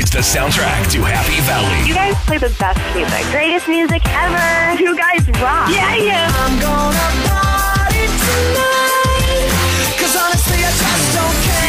It's the soundtrack to Happy Valley. You guys play the best music. Greatest music ever. You guys rock. Yeah. I'm gonna party tonight, 'cause honestly I just don't care.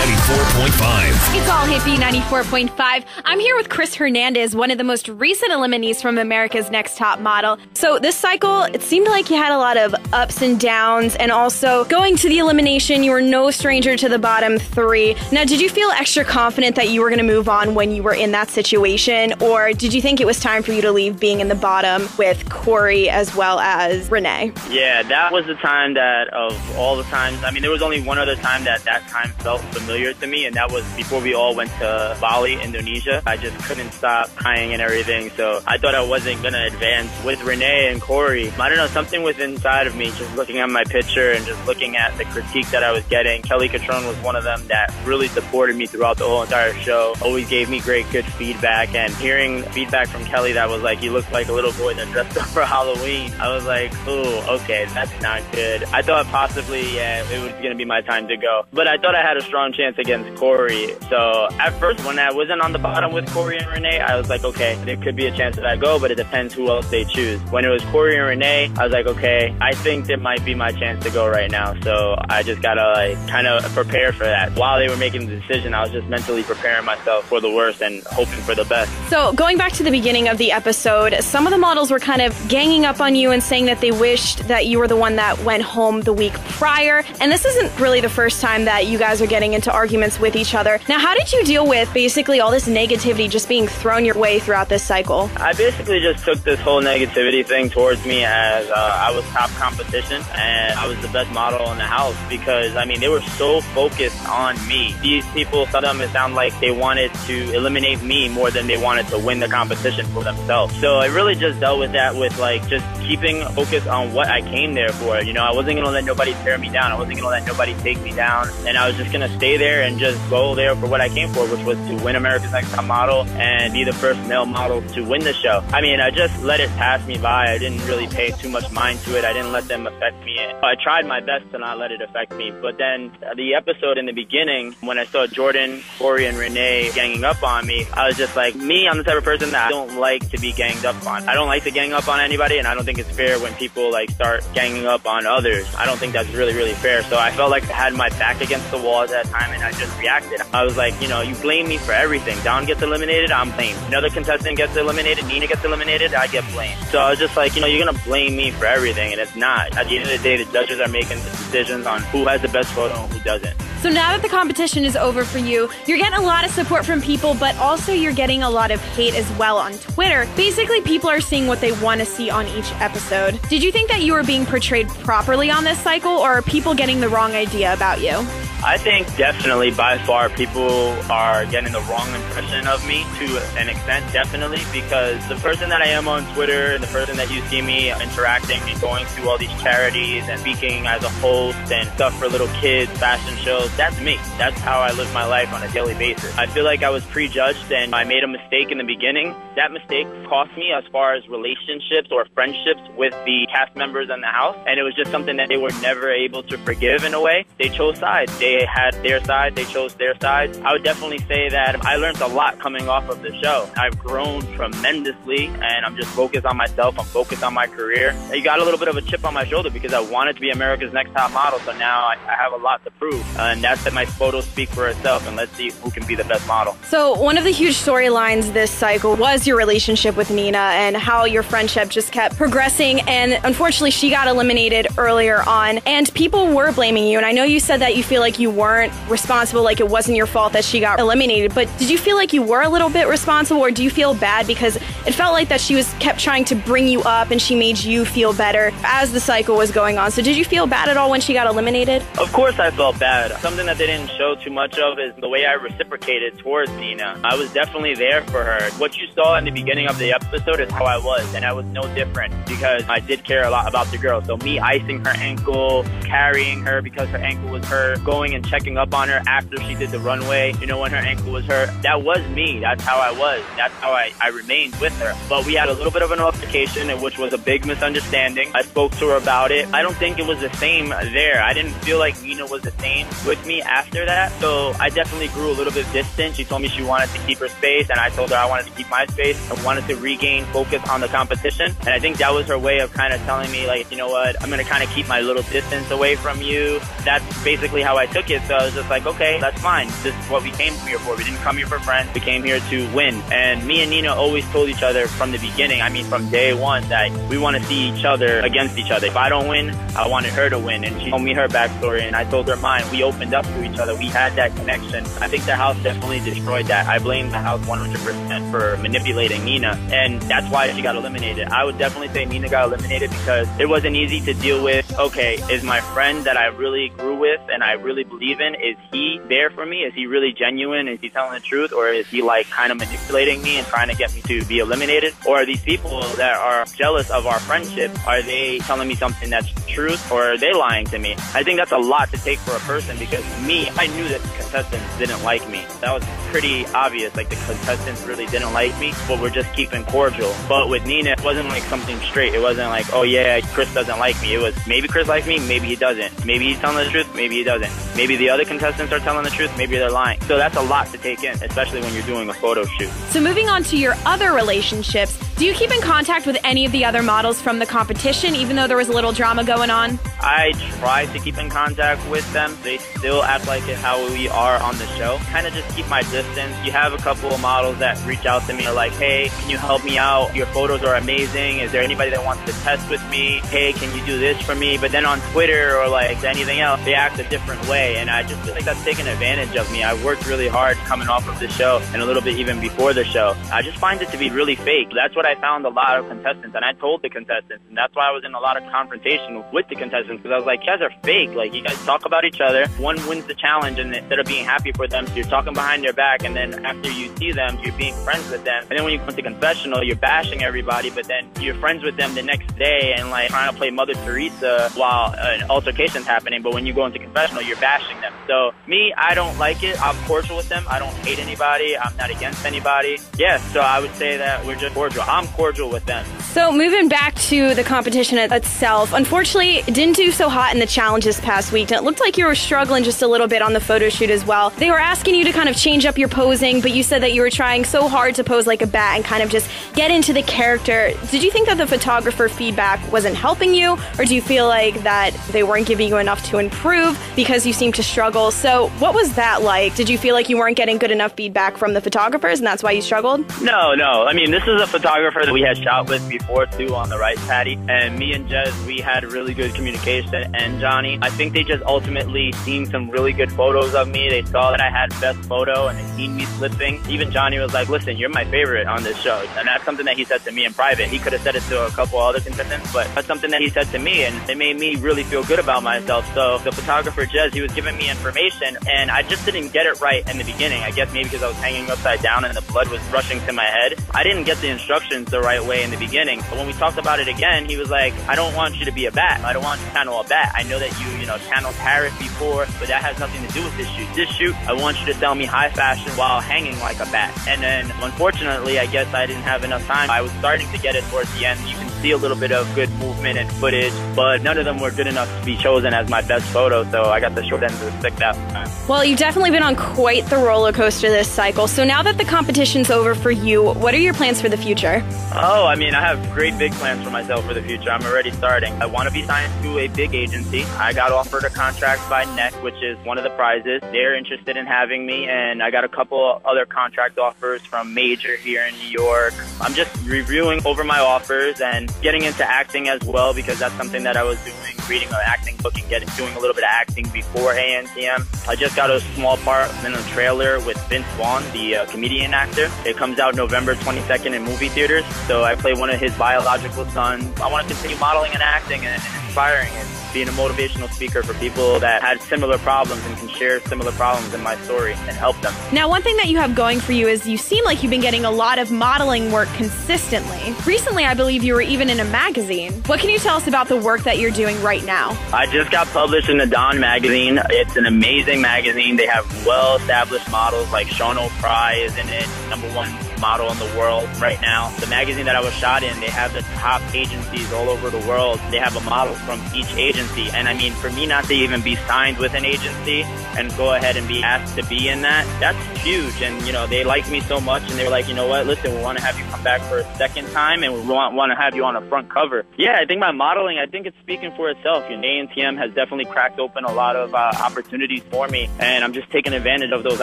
B94.5. It's all hit B94.5. I'm here with Chris Hernandez, one of the most recent eliminees from America's Next Top Model. So this cycle, it seemed like you had a lot of ups and downs, and also going to the elimination, you were no stranger to the bottom three. Now, did you feel extra confident that you were going to move on when you were in that situation, or did you think it was time for you to leave being in the bottom with Corey as well as Renee? Yeah, that was the time that of all the times, I mean, there was only one other time that time felt familiar to me, and that was before we all went to Bali, Indonesia. I just couldn't stop crying and everything, so I thought I wasn't going to advance with Renee and Corey. I don't know, something was inside of me, just looking at my picture and just looking at the critique that I was getting. Kelly Catrone was one of them that really supported me throughout the whole entire show, always gave me great, good feedback, and hearing feedback from Kelly that was like, you look like a little boy that dressed up for Halloween, I was like, ooh, okay, that's not good. I thought possibly, yeah, it was going to be my time to go, but I thought I had a strong chance against Corey. So at first, when I wasn't on the bottom with Corey and Renee, I was like, okay, there could be a chance that I go, but it depends who else they choose. When it was Corey and Renee, I was like, okay, I think there might be my chance to go right now. So I just gotta like kind of prepare for that. While they were making the decision, I was just mentally preparing myself for the worst and hoping for the best. So going back to the beginning of the episode, some of the models were kind of ganging up on you and saying that they wished that you were the one that went home the week prior. And this isn't really the first time that you guys are getting into arguments with each other. Now, how did you deal with basically all this negativity just being thrown your way throughout this cycle? I basically just took this whole negativity thing towards me as I was top competition and I was the best model in the house, because, I mean, they were so focused on me. These people, some of them, it sounded like they wanted to eliminate me more than they wanted to win the competition for themselves. So I really just dealt with that with, like, just keeping focused on what I came there for. You know, I wasn't going to let nobody tear me down. I wasn't going to let nobody take me down. And I was just going to stay there and just go there for what I came for, which was to win America's Next Top Model and be the first male model to win the show. I mean, I just let it pass me by. I didn't really pay too much mind to it. I didn't let them affect me. I tried my best to not let it affect me. But then the episode in the beginning, when I saw Jordan, Corey, and Renee ganging up on me, I was just like, me, I'm the type of person that I don't like to be ganged up on. I don't like to gang up on anybody, and I don't think it's fair when people like start ganging up on others. I don't think that's really, really fair. So I felt like I had my back against the wall at that time, and I just reacted. I was like, you know, you blame me for everything. Don gets eliminated, I'm blamed. Another contestant gets eliminated, Nina gets eliminated, I get blamed. So I was just like, you know, you're going to blame me for everything, and it's not. At the end of the day, the judges are making the decisions on who has the best photo and who doesn't. So now that the competition is over for you, you're getting a lot of support from people, but also you're getting a lot of hate as well on Twitter. Basically, people are seeing what they want to see on each episode. Did you think that you were being portrayed properly on this cycle, or are people getting the wrong idea about you? I think definitely by far people are getting the wrong impression of me to an extent, definitely, because the person that I am on Twitter and the person that you see me interacting and going to all these charities and speaking as a host and stuff for little kids, fashion shows, that's me. That's how I live my life on a daily basis. I feel like I was prejudged and I made a mistake in the beginning. That mistake cost me as far as relationships or friendships with the cast members in the house, and it was just something that they were never able to forgive in a way. They chose sides. They had their side, they chose their side. I would definitely say that I learned a lot coming off of the show. I've grown tremendously, and I'm just focused on myself. I'm focused on my career. I got a little bit of a chip on my shoulder because I wanted to be America's Next Top Model, so now I have a lot to prove. And that's that my photos speak for itself, and let's see who can be the best model. So one of the huge storylines this cycle was your relationship with Nina and how your friendship just kept progressing, and unfortunately she got eliminated earlier on, and people were blaming you. And I know you said that you feel like you weren't responsible, like it wasn't your fault that she got eliminated, but did you feel like you were a little bit responsible, or do you feel bad because it felt like that she kept trying to bring you up and she made you feel better as the cycle was going on? So did you feel bad at all when she got eliminated? Of course I felt bad. Something that they didn't show too much of is the way I reciprocated towards Nina. I was definitely there for her. What you saw in the beginning of the episode is how I was, and I was no different because I did care a lot about the girl. So me icing her ankle, carrying her because her ankle was hurt, going and checking up on her after she did the runway, you know, when her ankle was hurt, that was me. That's how I was. That's how I remained with her. But we had a little bit of an altercation, which was a big misunderstanding. I spoke to her about it. I don't think it was the same there. I didn't feel like Nina was the same with me after that. So I definitely grew a little bit distant. She told me she wanted to keep her space, and I told her I wanted to keep my space. I wanted to regain focus on the competition. And I think that was her way of kind of telling me, like, you know what, I'm going to kind of keep my little distance away from you. That's basically how I took it. So I was just like, okay, that's fine. This is what we came here for. We didn't come here for friends. We came here to win. And me and Nina always told each other from the beginning, I mean, from day one, that we want to see each other against each other. If I don't win, I wanted her to win. And she told me her backstory, and I told her mine. We opened up to each other. We had that connection. I think the house definitely destroyed that. I blame the house 100% for manipulating Nina, and that's why she got eliminated. I would definitely say Nina got eliminated because it wasn't easy to deal with. Okay, is my friend that I really grew with and I really believe in, is he there for me? Is he really genuine? Is he telling the truth? Or is he like kind of manipulating me and trying to get me to be eliminated? Or are these people that are jealous of our friendship, are they telling me something that's truth, or are they lying to me? I think that's a lot to take for a person, because me, I knew that the contestants didn't like me. That was pretty obvious. Like, the contestants really didn't like me, but we're just keeping cordial. But with Nina, it wasn't like something straight. It wasn't like, oh yeah, Chris doesn't like me. It was maybe Chris likes me, maybe he doesn't. Maybe he's telling the truth, maybe he doesn't. Maybe the other contestants are telling the truth, maybe they're lying. So that's a lot to take in, especially when you're doing a photo shoot. So moving on to your other relationships, do you keep in contact with any of the other models from the competition, even though there was a little drama going on? I try to keep in contact with them. They still act like it how we are on the show. Kind of just keep my distance. You have a couple of models that reach out to me, are like, hey, can you help me out? Your photos are amazing. Is there anybody that wants to test with me? Hey, can you do this for me? But then on Twitter or like anything else, they act a different way. And I just feel like that's taking advantage of me. I worked really hard coming off of the show and a little bit even before the show. I just find it to be really fake. That's what I found a lot of contestants, and I told the contestants, and that's why I was in a lot of confrontation with the contestants, because I was like, you guys are fake. Like, you guys talk about each other. One wins the challenge, and instead of being happy for them, you're talking behind their back, and then after you see them, you're being friends with them. And then when you go to confessional, you're bashing everybody, but then you're friends with them the next day and like trying to play Mother Teresa while an altercation's happening. But when you go into confessional, you're bashing them. So me, I don't like it. I'm cordial with them. I don't hate anybody. I'm not against anybody. Yeah, so I would say that we're just cordial. I'm cordial with them. So moving back to the competition itself, unfortunately, it didn't do so hot in the challenge this past week, and it looked like you were struggling just a little bit on the photo shoot as well. They were asking you to kind of change up your posing, but you said that you were trying so hard to pose like a bat and kind of just get into the character. Did you think that the photographer feedback wasn't helping you, or do you feel like that they weren't giving you enough to improve because you seemed to struggle? So what was that like? Did you feel like you weren't getting good enough feedback from the photographers and that's why you struggled? No. I mean, this is a photographer that we had shot with before too on the right, Patty. And me and Jez, we had really good communication. And Johnny, I think they just ultimately seen some really good photos of me. They saw that I had best photo and they seen me slipping. Even Johnny was like, listen, you're my favorite on this show. And that's something that he said to me in private. He could have said it to a couple other contestants, but that's something that he said to me, and it made me really feel good about myself. So the photographer, Jez, he was giving me information, and I just didn't get it right in the beginning. I guess maybe because I was hanging upside down and the blood was rushing to my head. I didn't get the instructions the right way in the beginning. But when we talked about it again, he was like, I don't want you to be a bat. I don't want you to channel a bat. I know that you channeled Paris before, but that has nothing to do with this shoot. This shoot, I want you to sell me high fashion while hanging like a bat. And then, unfortunately, I guess I didn't have enough time. I was starting to get it towards the end. You can see a little bit of good movement and footage, but none of them were good enough to be chosen as my best photo, so I got the short end of the stick that time. Well, you've definitely been on quite the roller coaster this cycle. So now that the competition's over for you, what are your plans for the future? Oh, I mean, I have great big plans for myself for the future. I'm already starting. I want to be signed to a big agency. I got offered a contract by NEC, which is one of the prizes. They're interested in having me, and I got a couple other contract offers from Major here in New York. I'm just reviewing over my offers and getting into acting as well, because that's something that I was doing, reading an acting book and doing a little bit of acting before ANTM. I just got a small part in a trailer with Vince Vaughn, the comedian actor. It comes out November 22nd in movie theaters, so I play one of his biological sons. I want to continue modeling and acting and inspiring and being a motivational speaker for people that had similar problems and can share similar problems in my story and help them. Now, one thing that you have going for you is you seem like you've been getting a lot of modeling work consistently. Recently, I believe you were even in a magazine. What can you tell us about the work that you're doing right now? I just got published in the Dawn magazine. It's an amazing magazine. They have well-established models like Sean O'Fry is in it, #1 model in the world right now. The magazine that I was shot in, they have the top agencies all over the world. They have a model from each agency. And I mean, for me not to even be signed with an agency and go ahead and be asked to be in that's huge. And, you know, they liked me so much and they were like, you know what, listen, we want to have you come back for a second time and we want to have you on a front cover. Yeah, I think my modeling, I think it's speaking for itself. You know, ANTM has definitely cracked open a lot of opportunities for me. And I'm just taking advantage of those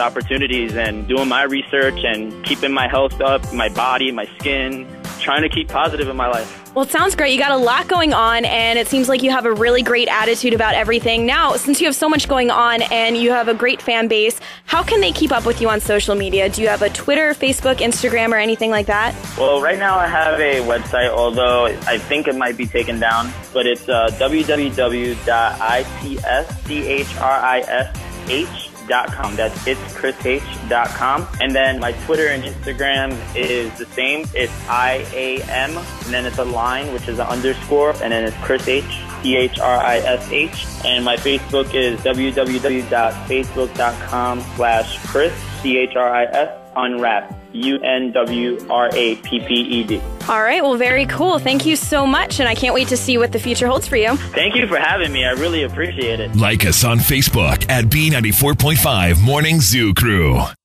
opportunities and doing my research and keeping my health up, my body, my skin, trying to keep positive in my life. Well, it sounds great. You got a lot going on, and it seems like you have a really great attitude about everything. Now, since you have so much going on and you have a great fan base, how can they keep up with you on social media? Do you have a Twitter, Facebook, Instagram, or anything like that? Well, right now I have a website, although I think it might be taken down, but it's www.itschrishh.com. That's itschrishh.com. And then my Twitter and Instagram is the same. It's IAM, and then it's a line, which is an underscore, and then it's Chris H, CHRISH. And my Facebook is www.facebook.com/Chris, CHRIS, Unwrap, UNWRAPPED. All right, well, very cool. Thank you so much, and I can't wait to see what the future holds for you. Thank you for having me. I really appreciate it. Like us on Facebook at B94.5 Morning Zoo Crew.